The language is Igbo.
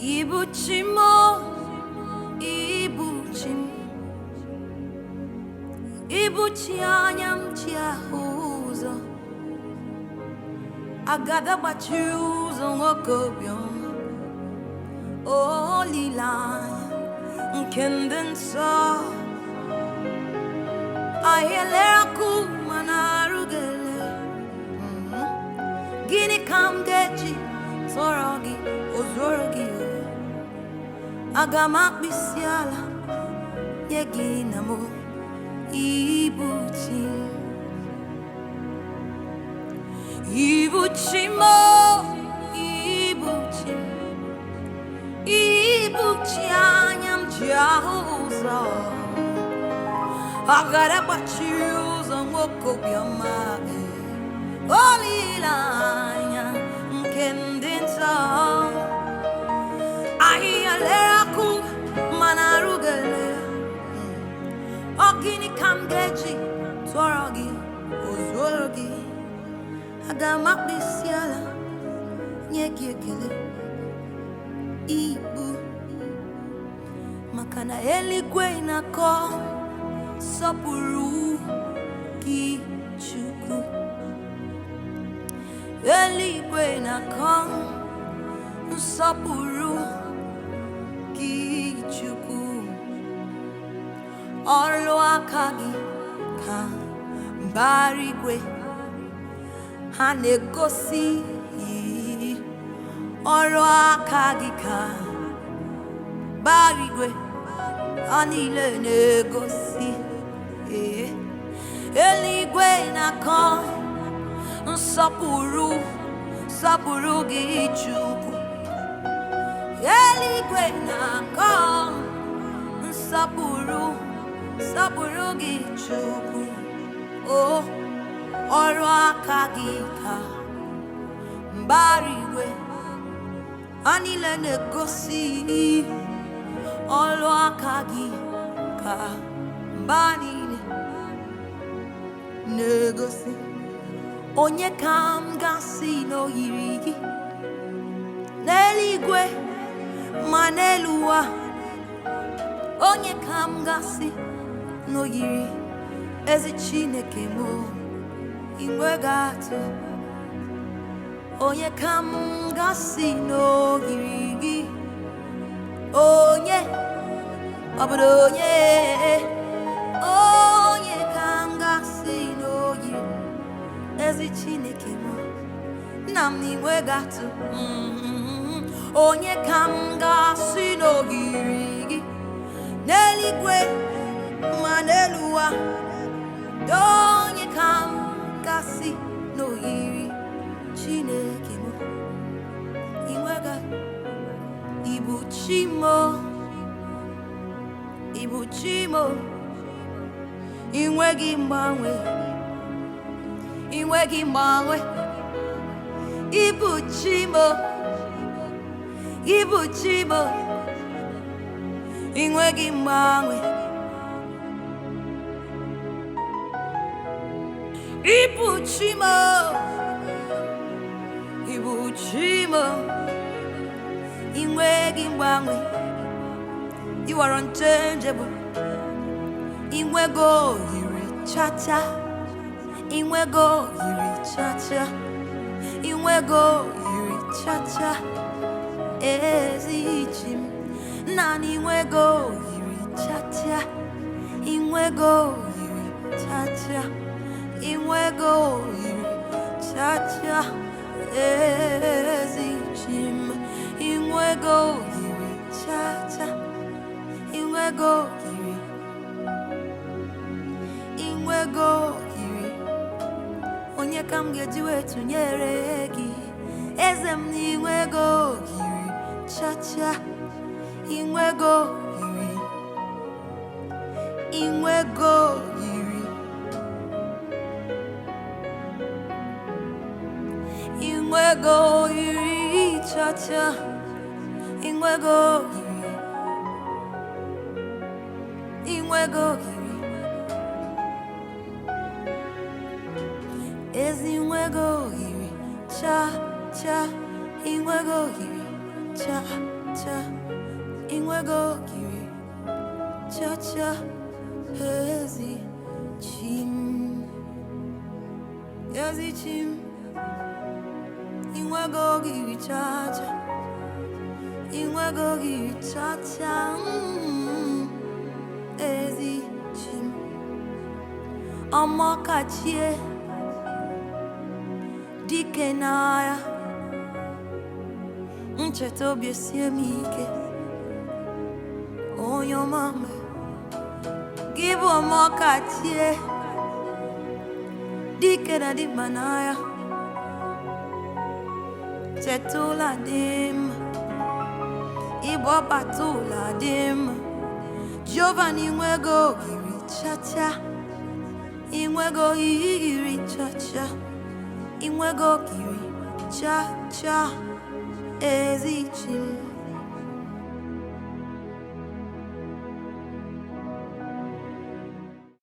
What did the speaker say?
Ibu chimoo, ibu chim, ibu chianyam chiahuzo, agada bachuzo ngokobyom, olilanya nkendensa, ayelera kumanarugele, gini kamgeji, sorogi, ozorogi. Agamak bisiala yeginamo ibuchi ibuchimo ibuchi anyam chiahuzo agara bachuzo ngoko byamabe olilanya nkendinsa ayaleraku manarugele ogini kamgeji tworogi ozorogi agamakbisiala nyegi ekele ibu makana eluigwe na-akọ nsopuru gị chukwu eluigwe na-akọ nsopuru chukwu ọrụ aka gị ka mbara igwe ha na-egosi ọrụ aka gị ka mbara igwe ha niile na-egosi eluigwe na-akọ nsopuru gị chukwu Eluigwe na-akọ nsopuru gị chukwu ọrụ aka gị ka mbara igwe ha niile na-egosi ọrụ aka gị ka mba niile na-egosi onye ka m ga-asị n'oyiri gị n'eluigwe ma n'elu ụwa onye ka m ga-asị n'oyiri ezi Chineke m inweghị atụ onye ka m ga-asị n'oyiri gị onye ọ bụrụ onye ka m ga-asị n'oyiri ezi Chineke m nna m inweghị atụ onye ka m ga-asị n'oyiri gị n'eluigwe ma n'elu ụwa onye ka m ga-asị n'oyiri Chineke m inweghị ibu chimoo inweghị mgbanwe ibu chimoo inweghị mgbanwe ibu chimoo inweghị mgbanwe you are unchangeable inwego yiri chacha inwego yiri chacha ezi chim nani inwego yiri chacha ezi chim inwego yiri chacha inwego yiri onye ka m ga-eji wee tụnyere gị eze m n'inwego yiri chacha inwego yiri chacha inwego yiri ezi inwego yiri cha cha inwego yiri cha cha, inwego giri cha cha, ezi chim, inwego giri cha cha, inwego giri cha cha, ezi chim. Omeokachie dike n'agha, ncheta obi esie m ike. Onye ọma m, gị bụ Omeokachie dike na dimkpa n'agha, cheta ụlọ dị mma, ịbụ ọbata ụlọ dị mma. Jehova n'inwego ogiri cha-cha, inwego igiri cha-cha, inwego ogiri cha-cha, ezi chim.